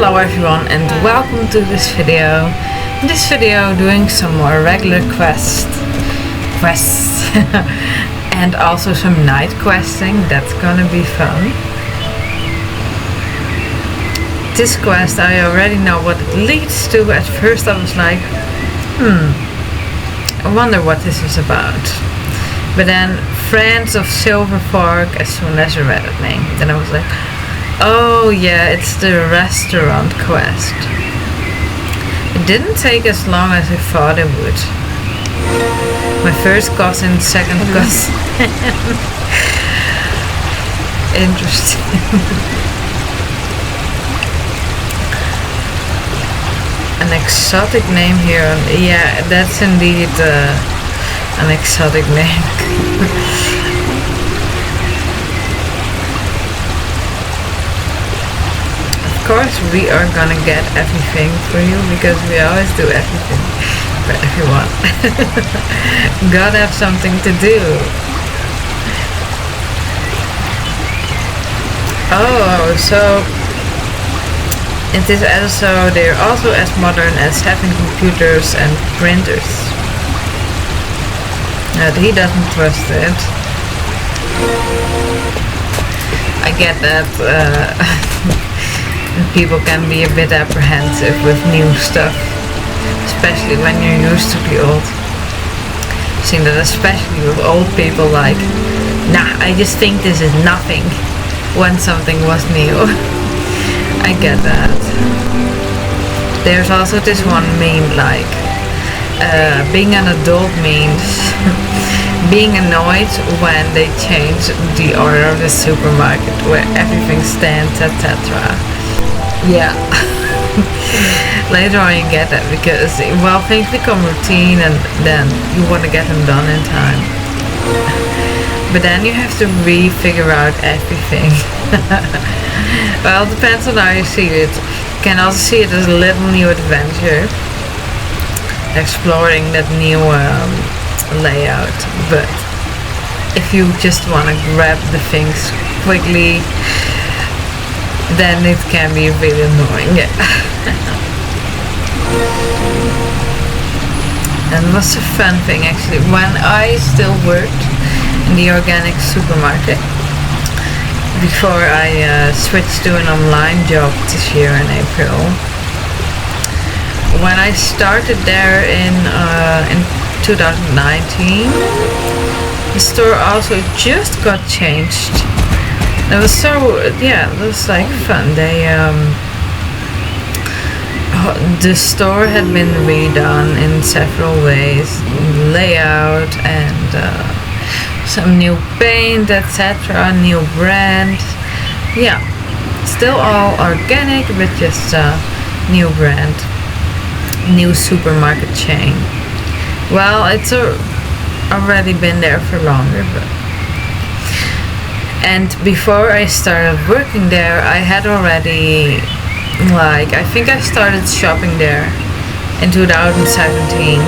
Hello everyone and welcome to this video. In this video doing some more regular quests and also some night questing. That's gonna be fun. This quest I already know what it leads to. At first I was like, I wonder what this is about. But then Friends of Silver Fork, as soon as I read that name, then I was like, oh yeah, it's the restaurant quest. It didn't take as long as I thought it would. My first cousin, second cousin. Interesting. An exotic name here. Yeah, that's indeed an exotic name. Of course we are gonna get everything for you because we always do everything for everyone. Gotta have something to do. Oh, so in this SSO they're also as modern as having computers and printers. He doesn't trust it. I get that people can be a bit apprehensive with new stuff, especially when you're used to the old. I've seen that especially with old people, like, nah, I just think this is nothing when something was new. I get that. There's also this one meme like, being an adult means being annoyed when they change the order of the supermarket where everything stands, etc. Yeah. Later on you get that because, well, things become routine and then you want to get them done in time. But then you have to re-figure out everything. Well, it depends on how you see it. You can also see it as a little new adventure, exploring that new layout. But if you just want to grab the things quickly, then it can be really annoying. And it was a fun thing actually when I still worked in the organic supermarket before I switched to an online job this year in April. When I started there in 2019, the store also just got changed. It was so, yeah, it was like fun. They the store had been redone in several ways, layout and some new paint, etc., new brand. Yeah, still all organic, but just new brand, new supermarket chain. Well, it's already been there for longer, but. And before I started working there, I had already, like, I think I started shopping there in 2017.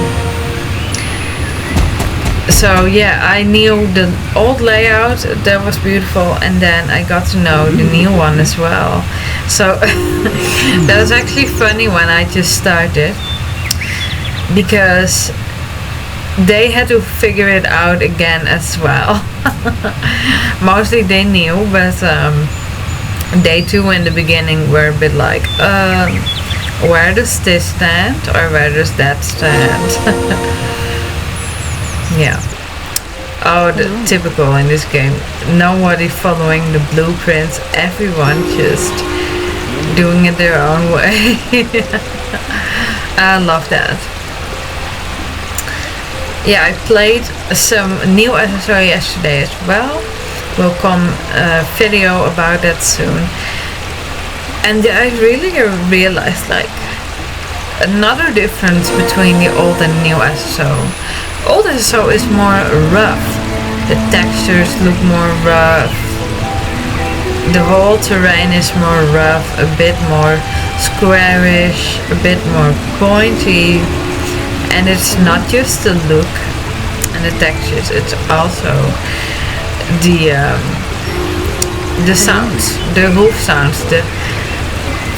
So yeah, I knew the old layout, that was beautiful, and then I got to know the new one as well. So that was actually funny when I just started, because they had to figure it out again as well. Mostly they knew, but they too in the beginning were a bit like, where does this stand or where does that stand? Yeah. Oh, the typical in this game. Nobody following the blueprints, everyone just doing it their own way. I love that. Yeah, I played some new SSO yesterday as well. Will come a video about that soon. And I really realized, like, another difference between the old and new SSO. Old SSO is more rough. The textures look more rough. The whole terrain is more rough, a bit more squarish, a bit more pointy. And it's not just the look and the textures, it's also the sounds, the hoof sounds, the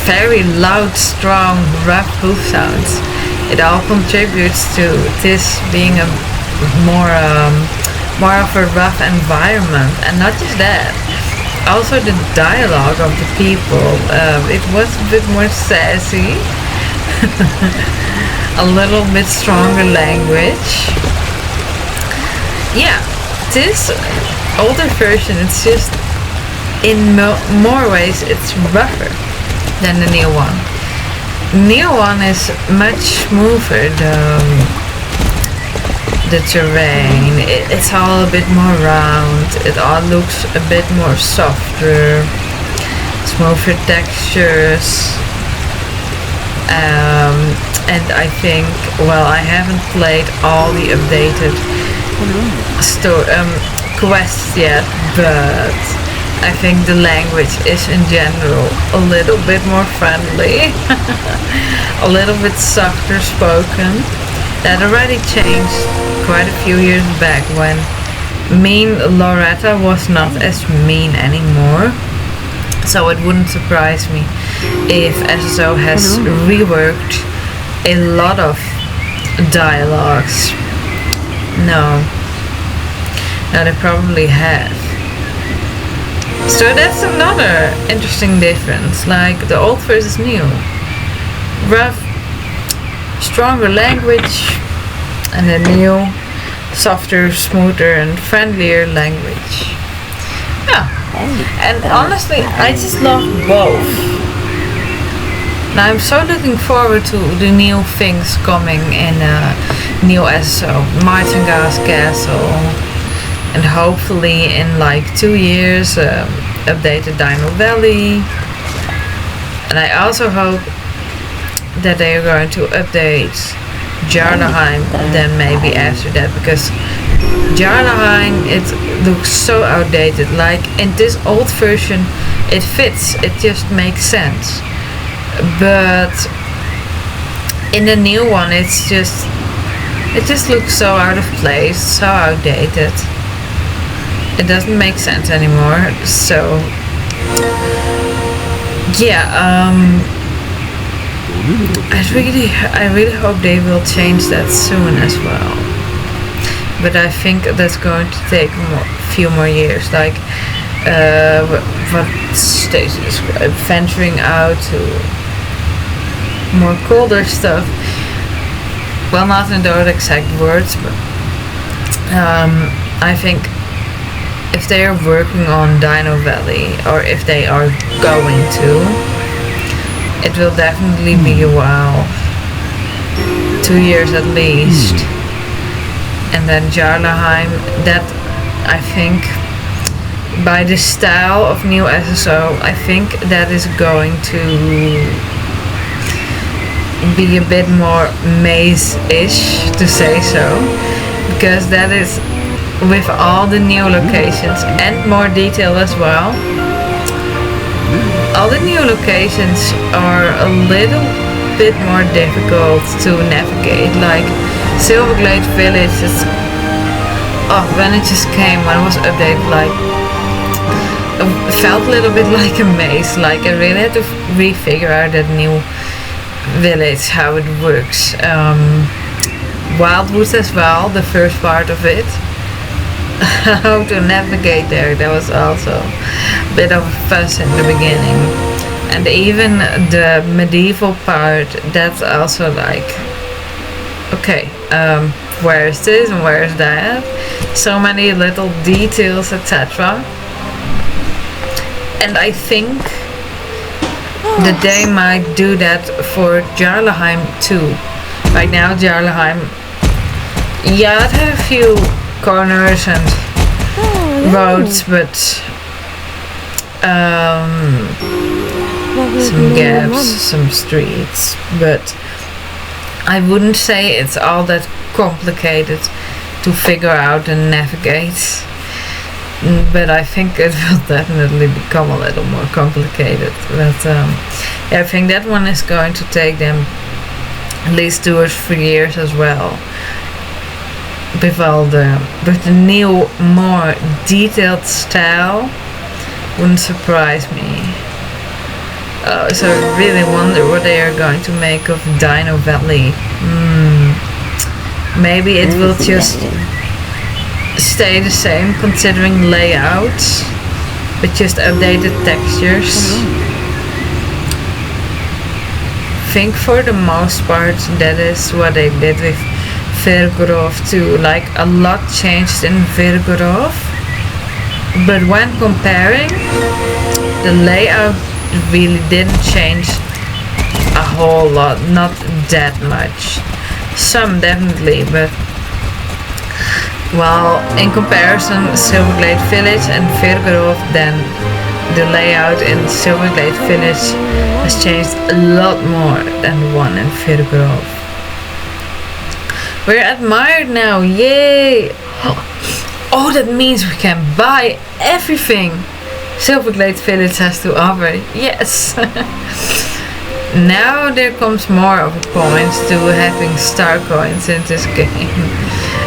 very loud, strong, rough hoof sounds. It all contributes to this being a more of a rough environment, and not just that. Also the dialogue of the people, it was a bit more sassy, a little bit stronger language. Yeah, this older version, it's just in more ways it's rougher than the new one. New one is much smoother. The terrain, it's all a bit more round. It all looks a bit more softer, smoother textures. And I think, well, I haven't played all the updated quests yet, but I think the language is in general a little bit more friendly, a little bit softer spoken. That already changed quite a few years back when mean Loretta was not as mean anymore. So it wouldn't surprise me if SSO has reworked a lot of dialogues. No, they probably have. So that's another interesting difference, like the old versus new. Rough, stronger language, and the new, softer, smoother and friendlier language. Yeah, and honestly, I just love both. Now I'm so looking forward to the new things coming in new SSO, Martinga's Castle, and hopefully in like 2 years updated Dino Valley. And I also hope that they are going to update Jarlaheim then maybe after that, because Jarlaheim, it looks so outdated. Like in this old version it fits, it just makes sense, but in the new one it just looks so out of place, so outdated. It doesn't make sense anymore. So yeah, I really hope they will change that soon as well. But I think that's going to take a few more years. Like what Stacey described, venturing out to more colder stuff. Well, not in those exact words, but I think if they are working on Dino Valley, or if they are going to, it will definitely be a while, 2 years at least. And then Jarlaheim, that I think by the style of new SSO, I think that is going to be a bit more maze-ish, to say so, because that is with all the new locations and more detail as well. All the new locations are a little bit more difficult to navigate. Like Silverglade Village is, when it just came, when it was updated, like it felt a little bit like a maze. Like I really had to refigure out that new village, how it works. Wildwood as well, the first part of it. How to navigate there, that was also a bit of a fuss in the beginning. And even the medieval part, that's also like, okay, where is this and where is that? So many little details, etc. And I think that they might do that for Jarlaheim too. Right now Jarlaheim, yeah, it had a few corners and roads, but some gaps, some streets, but I wouldn't say it's all that complicated to figure out and navigate. But I think it will definitely become a little more complicated. But yeah, I think that one is going to take them at least 2 or 3 years as well. With the new, more detailed style, wouldn't surprise me. So I really wonder what they are going to make of Dino Valley. Maybe it will just stay the same considering layouts, but just updated textures. I think for the most part that is what they did with Virgorov too. Like a lot changed in Virgorov, but when comparing, the layout really didn't change a whole lot, not that much. Some definitely, but well, in comparison Silverglade Village and Virgorov, then the layout in Silverglade Village has changed a lot more than the one in Virgorov. We're admired now, yay! Oh, that means we can buy everything Silverglade Village has to offer, yes! Now there comes more of a point to having star coins in this game,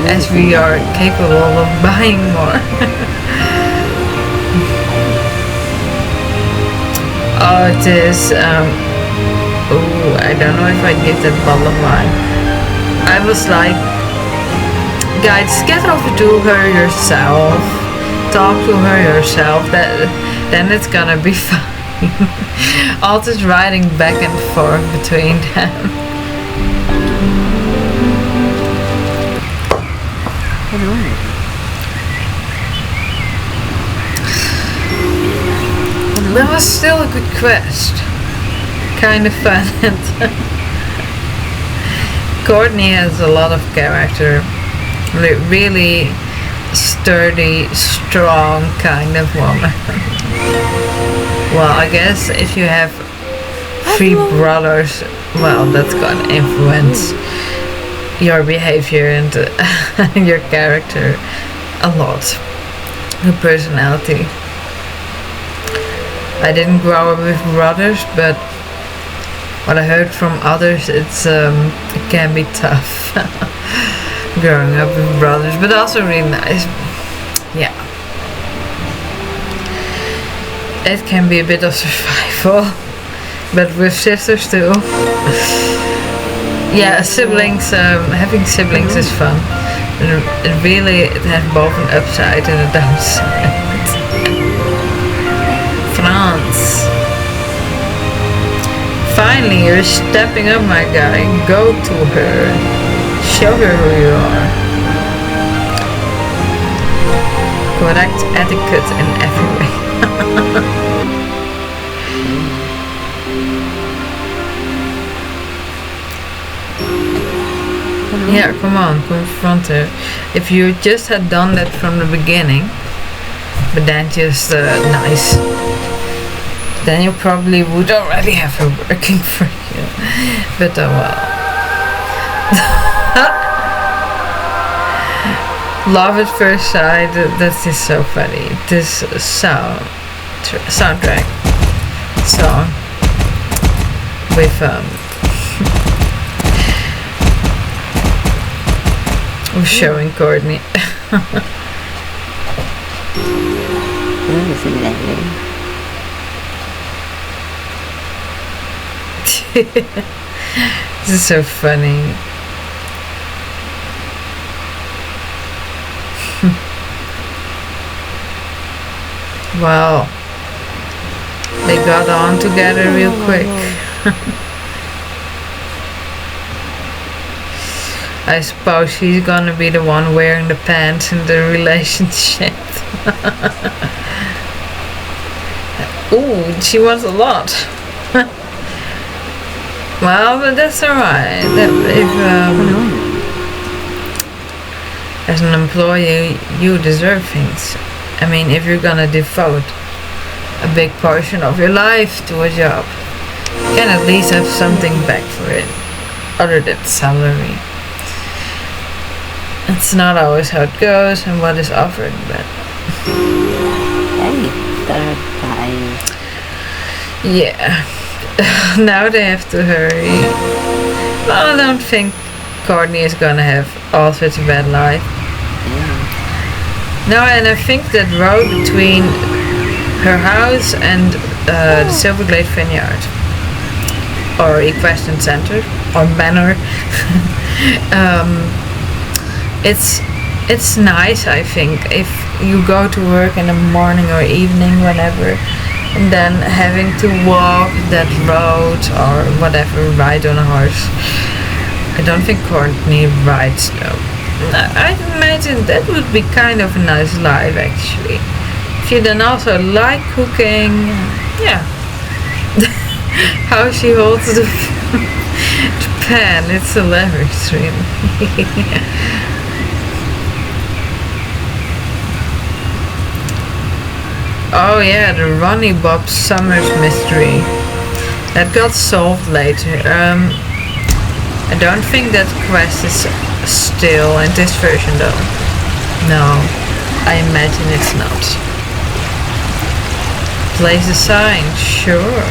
as we are capable of buying more. Oh, it is, oh, I don't know if I give that bottle of wine. I was like, guys, get over to her yourself, talk to her yourself, then it's gonna be fine. All just riding back and forth between them. That was still a good quest. Kind of fun. Courtney has a lot of character. Really sturdy, strong kind of woman. Well, I guess if you have 3 brothers, well, that's gonna influence your behavior and your character a lot. Your personality. I didn't grow up with brothers, but what I heard from others, it can be tough growing up with brothers, but also really nice. Yeah. It can be a bit of survival, but with sisters too. Yeah, siblings, having siblings is fun. It really has both an upside and a downside. France. Finally, you're stepping up, my guy. Go to her. Show her who you are. Correct etiquette in every way. Yeah, come on, confront her. If you just had done that from the beginning, but then just nice, then you probably would already have her working for you. But well. Love at first sight, that's just so funny. This soundtrack song with showing Courtney. This is so funny. Well, they got on together real quick. I suppose she's gonna be the one wearing the pants in the relationship. Ooh, she wants a lot. Well, but that's alright. As an employee, you deserve things. I mean, if you're gonna devote a big portion of your life to a job, you can at least have something back for it, other than salary. It's not always how it goes and what is offered, but yeah. Now they have to hurry. Well, I don't think Courtney is gonna have all such a bad life. No, and I think that road between her house and the Silverglade Vineyard or Equestrian Center or Manor. It's nice, I think, if you go to work in the morning or evening, whenever, and then having to walk that road or whatever, ride on a horse. I don't think Courtney rides though. I imagine that would be kind of a nice life actually. If you then also like cooking, yeah. How she holds the pan, it's hilarious really. Oh yeah, the Ronnie Bob Summers mystery. That got solved later. I don't think that quest is still in this version though. No, I imagine it's not. Place a sign, sure.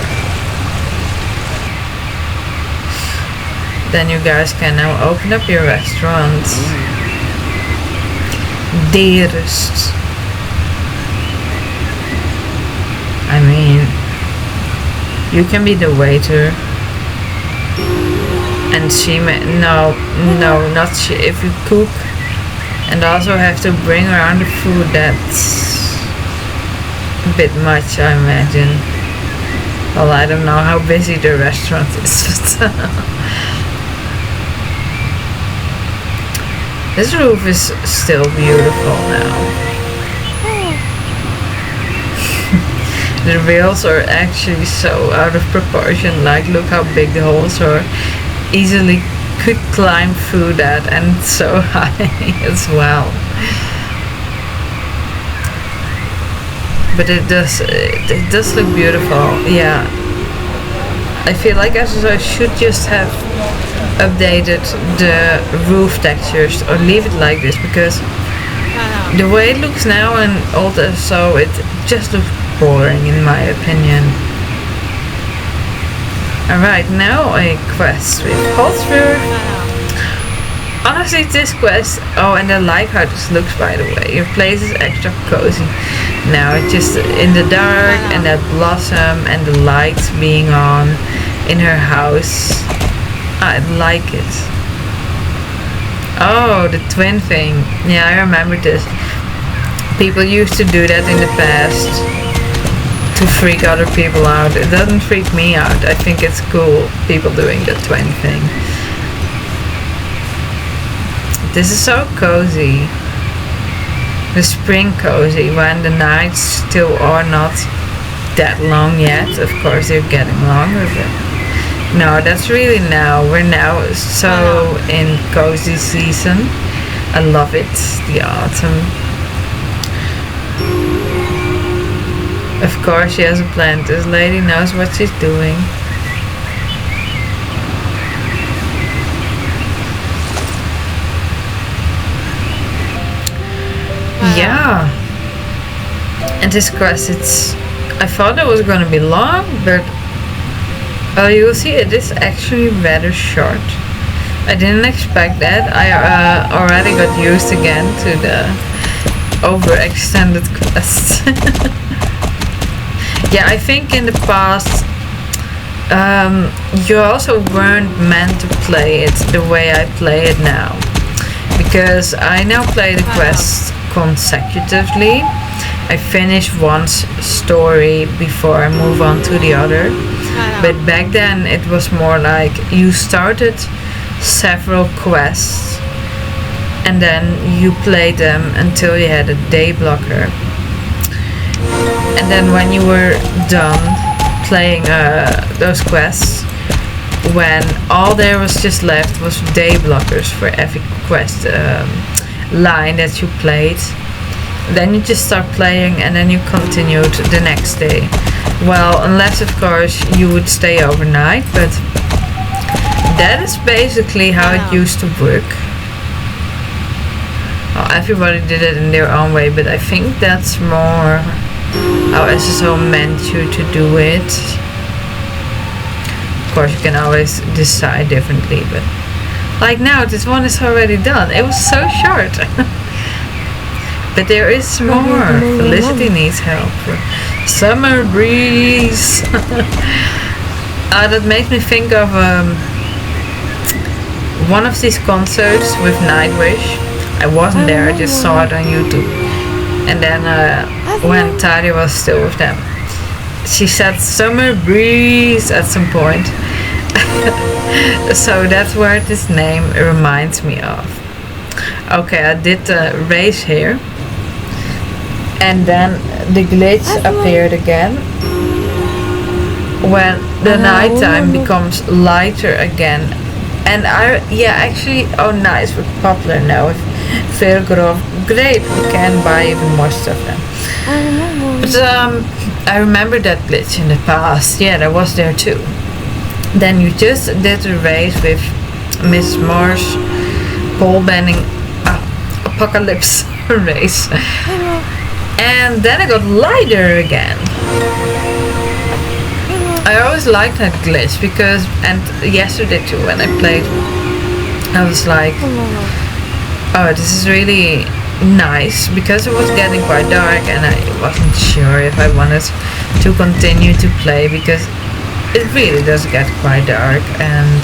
Then you guys can now open up your restaurant. Dearest. I mean, you can be the waiter. And she may, no, not she. If you cook and also have to bring around the food, that's a bit much, I imagine. Well, I don't know how busy the restaurant is, but this roof is still beautiful now. The rails are actually so out of proportion, like look how big the holes are. Easily could climb through that, and it's so high as well. But it does look beautiful, yeah. I feel like SSO should just have updated the roof textures or leave it like this, because the way it looks now in old SSO, it just looks boring in my opinion. Alright, now a quest with Holzfur. Honestly, this quest, oh, and I like how this looks, by the way. Your place is extra cozy. Now it's just in the dark, and that blossom and the lights being on in her house. I like it. Oh, the twin thing. Yeah, I remember this. People used to do that in the past to freak other people out. It doesn't freak me out. I think it's cool, people doing the twin thing. This is so cozy. The spring cozy, when the nights still are not that long yet. Of course they're getting longer, but no, that's really now. We're now so in cozy season. I love it, the autumn. Of course she has a plan. This lady knows what she's doing. Yeah. And this quest, I thought it was going to be long, but well, you will see it is actually rather short. I didn't expect that. I already got used again to the overextended quest. Yeah, I think in the past you also weren't meant to play it the way I play it now, because I now play the quest consecutively. I finish one story before I move on to the other, but back then it was more like you started several quests and then you played them until you had a day blocker. And then when you were done playing those quests, when all there was just left was day blockers for every quest line that you played, then you just start playing and then you continued the next day. Well, unless of course you would stay overnight, but that is basically how it used to work. Well, everybody did it in their own way, but I think that's more how SSO meant you to do it. Of course you can always decide differently, but like now this one is already done. It was so short. But there is more. Felicity needs help. SummerBreeze. That makes me think of one of these concerts with Nightwish. I wasn't there, I just saw it on YouTube. And then when Tadia was still with them, she said SummerBreeze at some point. So that's where this name reminds me of. Okay, I did the race here. And then the glitch appeared again. When the nighttime becomes lighter again. And oh nice, we're popular now with Velgrov. Great, we can buy even more stuff then. But I remember that glitch in the past. Yeah, that was there too. Then you just did a race with Miss Mars, pole bending, apocalypse race. And then it got lighter again. I always liked that glitch because, and yesterday too when I played, I was like, oh, this is really nice, because it was getting quite dark and I wasn't sure if I wanted to continue to play, because it really does get quite dark and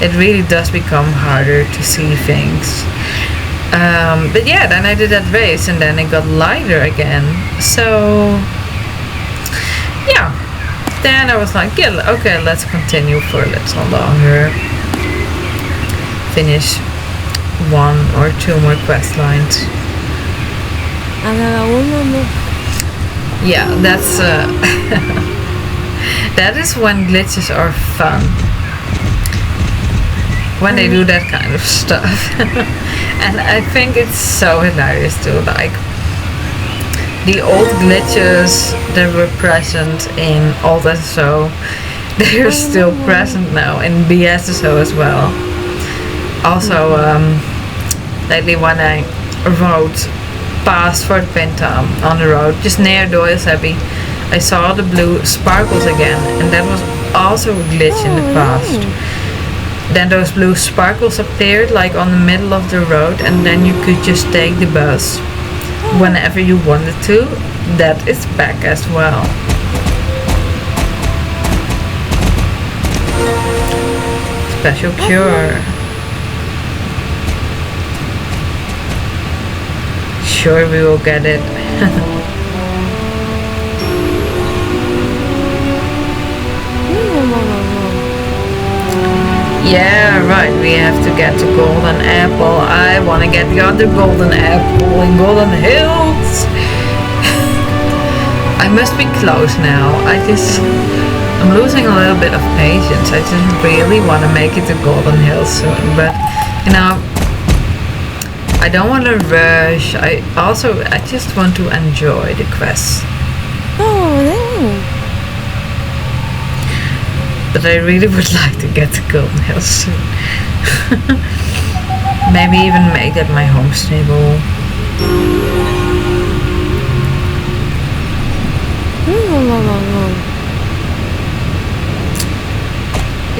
it really does become harder to see things. But yeah, then I did that race and then it got lighter again. So yeah, then I was like, yeah, okay, let's continue for a little longer. Finish 1 or 2 more quest lines. Yeah, that's that is when glitches are fun. When they do that kind of stuff. And I think it's so hilarious too, like the old glitches that were present in old SSO, they're still present now in BSSO as well. Also, lately when I rode past Fort Pintam on the road, just near Doyle's Abbey, I saw the blue sparkles again, and that was also a glitch in the past. Then those blue sparkles appeared like on the middle of the road, and then you could just take the bus whenever you wanted to. That is back as well. Special cure. Sure, we will get it. Yeah, right, we have to get the golden apple. I want to get the other golden apple in Golden Hills. I must be close now. I'm losing a little bit of patience. I just really want to make it to Golden Hills soon. But, you know, I don't want to rush. I just want to enjoy the quest. But I really would like to get to Golden Hills soon. Maybe even make that my home stable.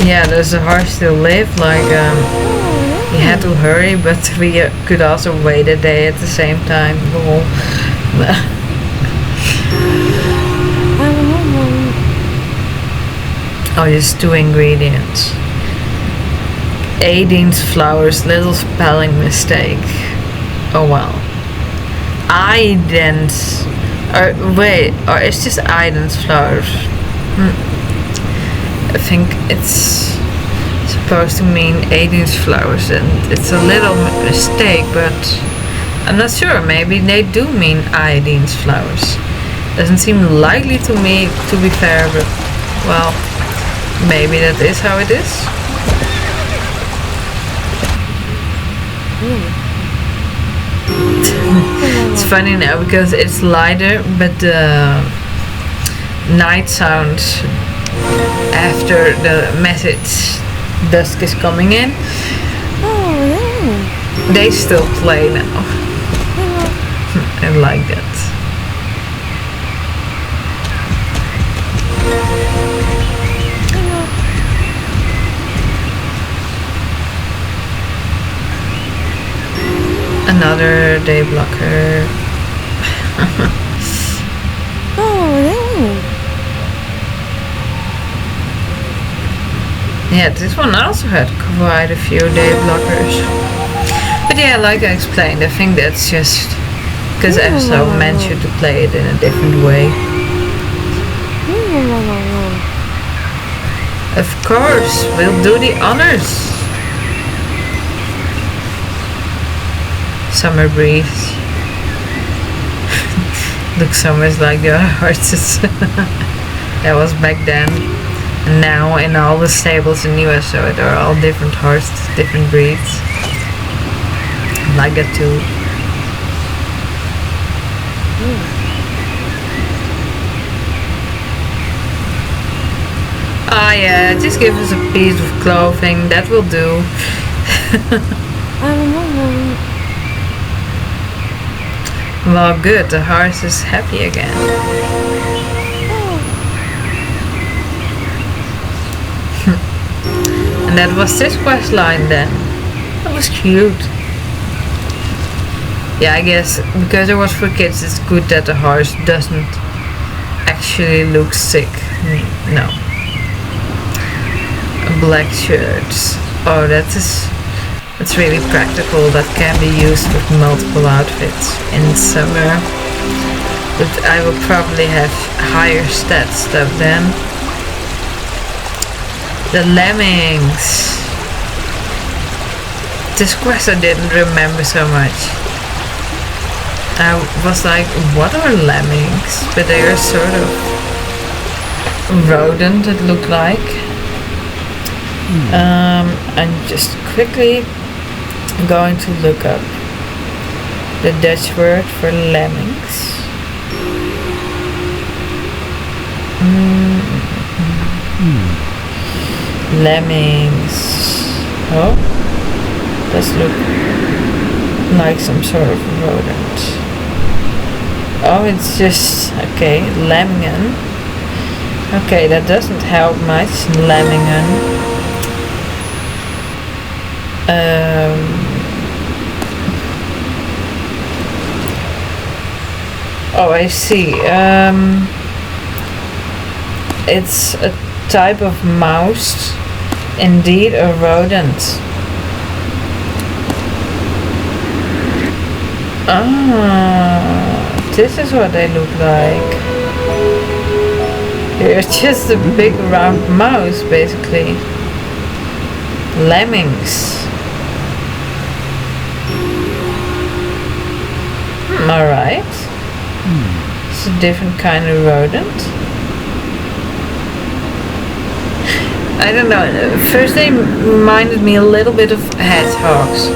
Yeah, there's a horse to live, like we had to hurry, but we could also wait a day at the same time. Oh, just 2 ingredients. Aiden's flowers, little spelling mistake. Oh well. Aiden's, or it's just Aiden's flowers. I think it's supposed to mean Aiden's flowers, and it's a little mistake, but I'm not sure. Maybe they do mean Aiden's flowers. Doesn't seem likely to me, to be fair, but well, maybe that is how it is. It's funny now because it's lighter, but the night sound after the message dusk is coming in, they still play now. I like that. Another day blocker. Yeah, this one also had quite a few day blockers. But yeah, like I explained, I think that's just because SSO meant you to play it in a different way. Of course, we'll do the honors. SummerBreeze. Looks so much like the other horses. That was back then. And now in all the stables in USO, there are all different horses, different breeds. I like that too. Ah yeah, just give us a piece of clothing, that will do. Well, good, the horse is happy again. And that was this quest line then. That was cute. Yeah, I guess because it was for kids, it's good that the horse doesn't actually look sick. No. Black shirts. Oh, that's really practical. That can be used with multiple outfits in summer. But I will probably have higher stats stuff then. The Lemmings. This quest I didn't remember so much. I was like, what are lemmings? But they are sort of rodent, it looked like. I'm just quickly going to look up the Dutch word for lemmings. Lemmings. Oh, does look like some sort of rodent. Oh, it's just, okay, Lemmingen. Okay, that doesn't help much, Lemmingen. Oh, I see. It's a type of mouse, indeed a rodent. Ah, this is what they look like. They're just a big round mouse, basically. Lemmings. Alright. It's a different kind of rodent. I don't know. First they reminded me a little bit of hedgehogs.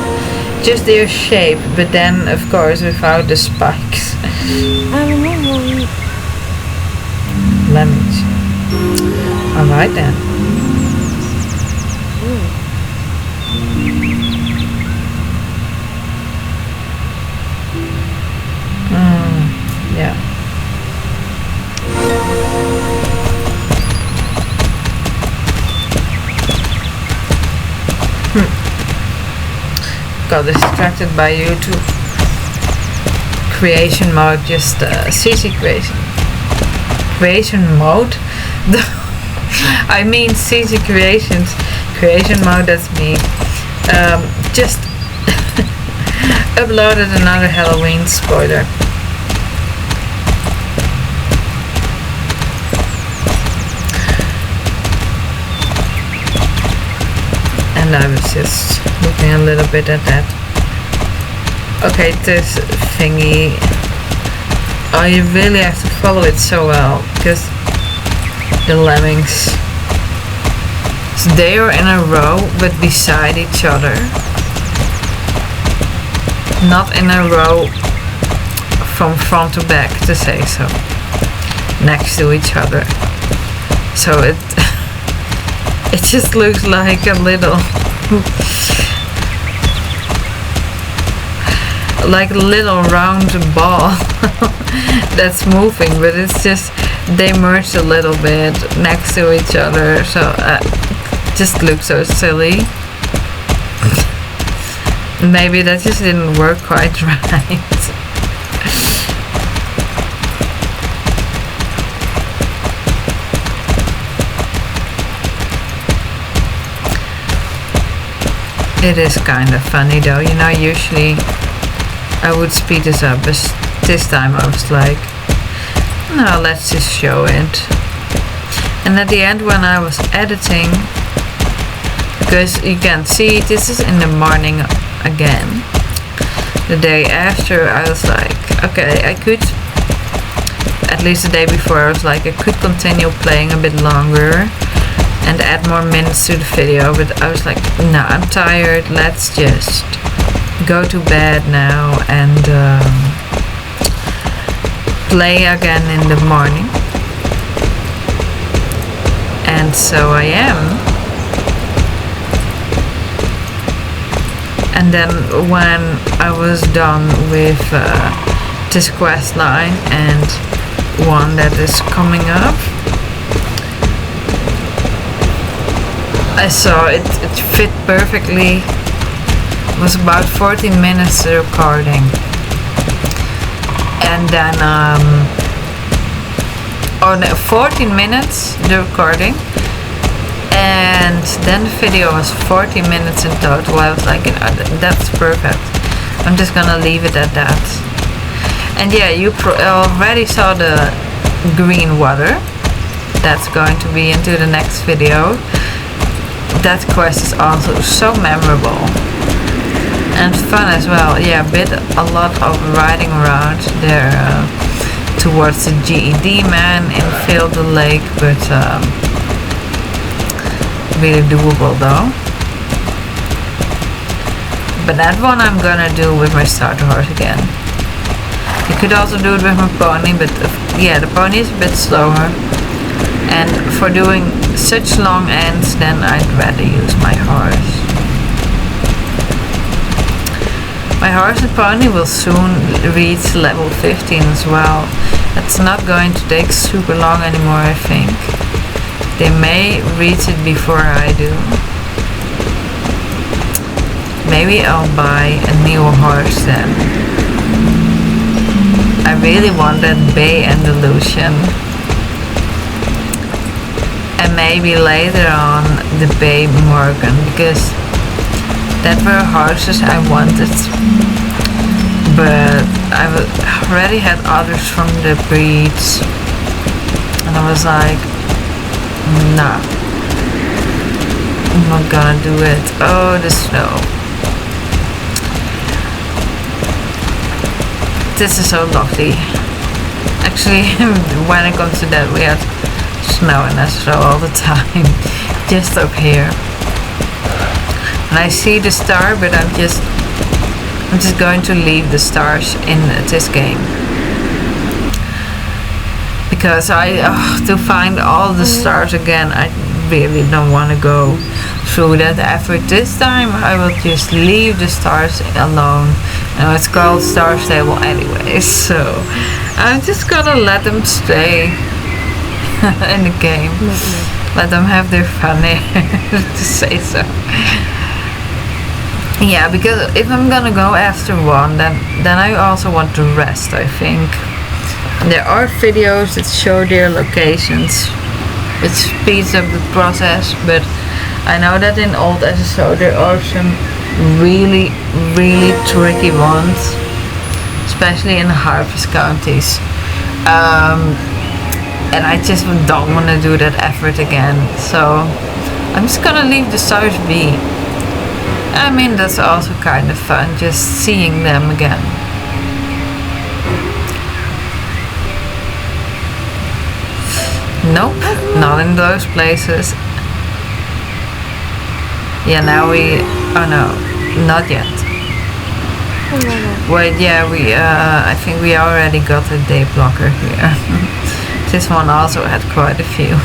Just their shape, but then of course without the spikes. Lemmings. Alright then. Yeah. Got distracted by YouTube. Creation mode, just CC creation mode. I mean CC creations. Creation mode, that's me. Just uploaded another Halloween spoiler. And I was just looking a little bit at that. Okay, this thingy. Oh, you really have to follow it so well, because the lemmings, so they are in a row but beside each other, not in a row from front to back, to say so, next to each other. So it it just looks like a little round ball that's moving, but it's just they merged a little bit next to each other, so just looks so silly. Maybe that just didn't work quite right. It is kind of funny though, you know, usually I would speed this up, but this time I was like, no, let's just show it. And at the end when I was editing, because you can see this is in the morning again, the day after I was like, okay, I could, at least the day before I was like, I could continue playing a bit longer and add more minutes to the video, but I was like, no, I'm tired, let's just go to bed now and play again in the morning. And so I am. And then when I was done with this quest line and one that is coming up, I saw it fit perfectly. It was about 14 minutes recording. And then, 14 minutes the recording. And then the video was 40 minutes in total. I was like, that's perfect. I'm just gonna leave it at that. And yeah, you already saw the green water. That's going to be into the next video. That quest is also so memorable and fun as well. Yeah, a lot of riding around there towards the GED man in Field the Lake, but really doable though. But that one I'm gonna do with my starter horse again. You could also do it with my pony, but yeah, the pony is a bit slower. And for doing such long ends, then I'd rather use my horse. My horse and pony will soon reach level 15 as well. It's not going to take super long anymore, I think. They may reach it before I do. Maybe I'll buy a new horse then. I really want that Bay Andalusian. And maybe later on the Bay Morgan, because that were horses I wanted. But I already had others from the breeds. And I was like, nah, I'm not gonna do it. Oh, the snow. This is so lovely. Actually, when it comes to that, we had snow in SSO all the time. Just up here. And I see the star, but I'm just going to leave the stars in this game. Because to find all the stars again, I really don't want to go through that effort. This time I will just leave the stars alone. And it's called Star Stable anyway, so I'm just gonna let them stay in the game. Let them have their fun here, to say so. Yeah, because if I'm gonna go after one, then I also want to rest, I think. There are videos that show their locations, which speeds up the process, but I know that in old SSO there are some really tricky ones, especially in harvest counties. And I just don't want to do that effort again, so I'm just gonna leave the stars be. I mean, that's also kind of fun, just seeing them again. Nope, not in those places. Yeah, now oh no, not yet. Wait, yeah, I think we already got a day blocker here. This one also had quite a few.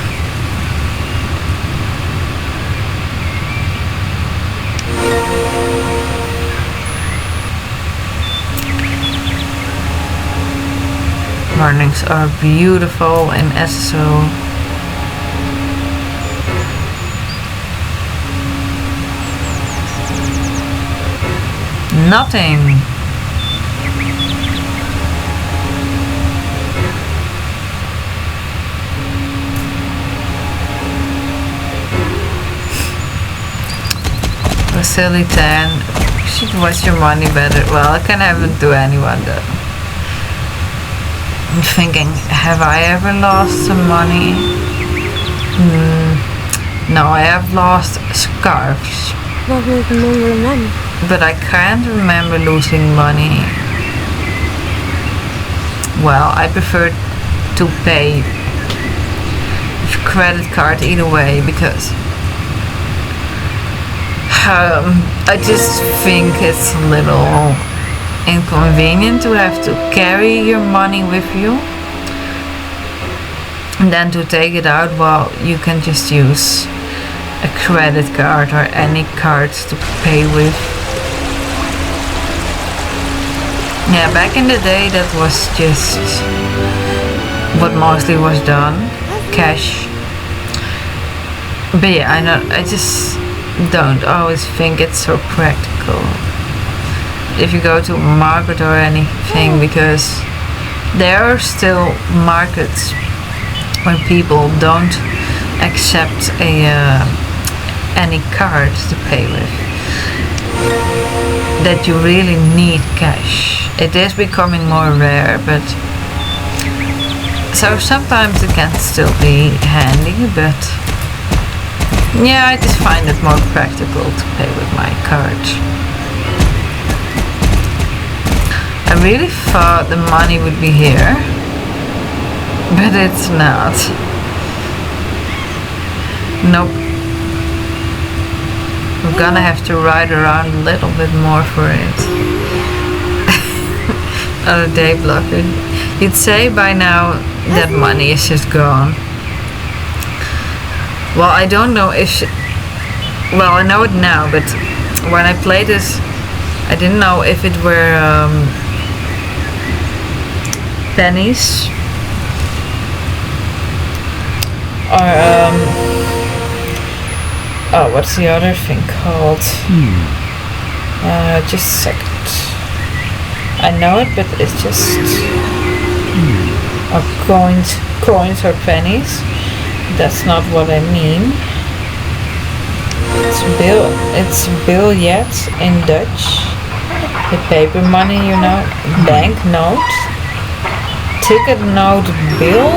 Mornings are beautiful in SSO. Nothing. So silly 10. You should watch your money better. Well, it can happen to anyone though. I'm thinking, have I ever lost some money? No, I have lost scarves. But I can't remember losing money. Well, I prefer to pay with credit card either way because I just think it's a little inconvenient to have to carry your money with you and then to take it out. Well, you can just use a credit card or any cards to pay with. Yeah, back in the day that was just what mostly was done, cash. But yeah, I just don't always think it's so practical if you go to a market or anything, because there are still markets where people don't accept any cards to pay with, that you really need cash. It is becoming more rare, but so sometimes it can still be handy, but yeah, I just find it more practical to pay with my card. I really thought the money would be here, but it's not. Nope. We're gonna have to ride around a little bit more for it. Another day blocker. You'd say by now that money is just gone. Well, I don't know if well, I know it now, but when I played this, I didn't know if it were pennies or oh, what's the other thing called? Just a second. I know it, but it's just coins or pennies. That's not what I mean. It's biljet in Dutch. The paper money, you know, banknote, ticket note, bill.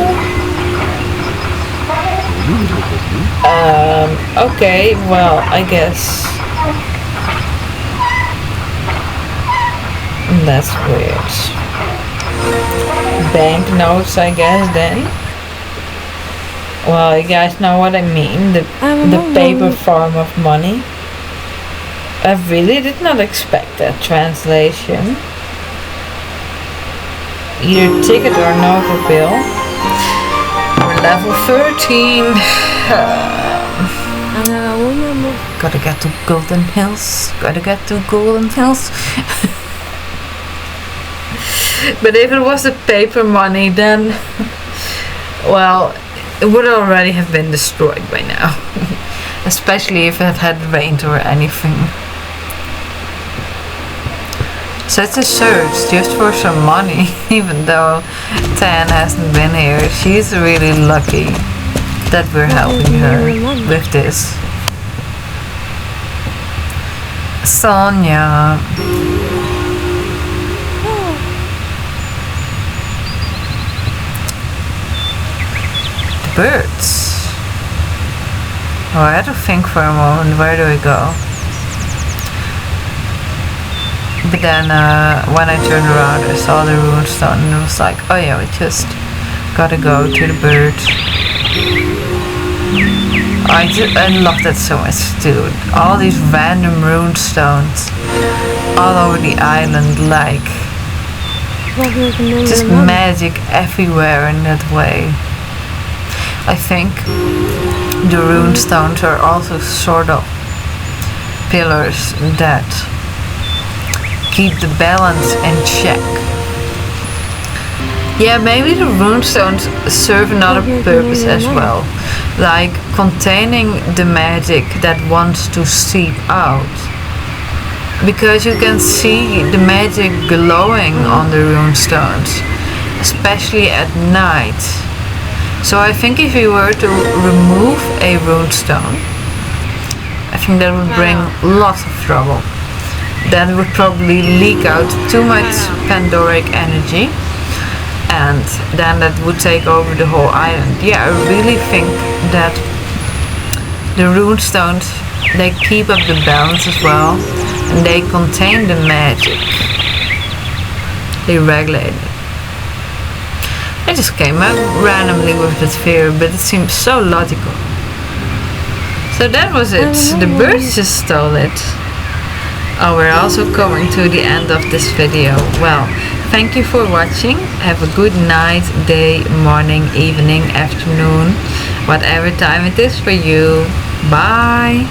Okay, well, I guess that's weird. Banknotes, I guess, then. Well, you guys know what I mean, the paper form of money. I really did not expect that translation. Either ticket or note or bill. We're level 13. Gotta get to Golden Hills. Gotta get to Golden Hills. But if it was the paper money, then well, it would already have been destroyed by now. Especially if it had rained or anything. So it's a search just for some money, even though Tan hasn't been here. She's really lucky that we're helping her with this. Sonia. The birds. Oh, I had to think for a moment, where do we go? But then when I turned around I saw the runestone and it was like, oh yeah, we just gotta go to the bird. I love that so much too. All these random runestones all over the island, like just magic everywhere in that way. I think the runestones are also sort of pillars that keep the balance in check. Yeah, maybe the runestones serve another purpose as well, like containing the magic that wants to seep out. Because you can see the magic glowing on the runestones, especially at night. So I think if you were to remove a runestone, I think that would bring lots of trouble. That would probably leak out too much Pandoric energy, and then that would take over the whole island. Yeah, I really think that the runestones, they keep up the balance as well, and they contain the magic. They regulate it. I just came up randomly with that theory, but it seems so logical. So that was it. The birds just stole it. Oh, we're also coming to the end of this video. Well, thank you for watching. Have a good night, day, morning, evening, afternoon, whatever time it is for you. Bye.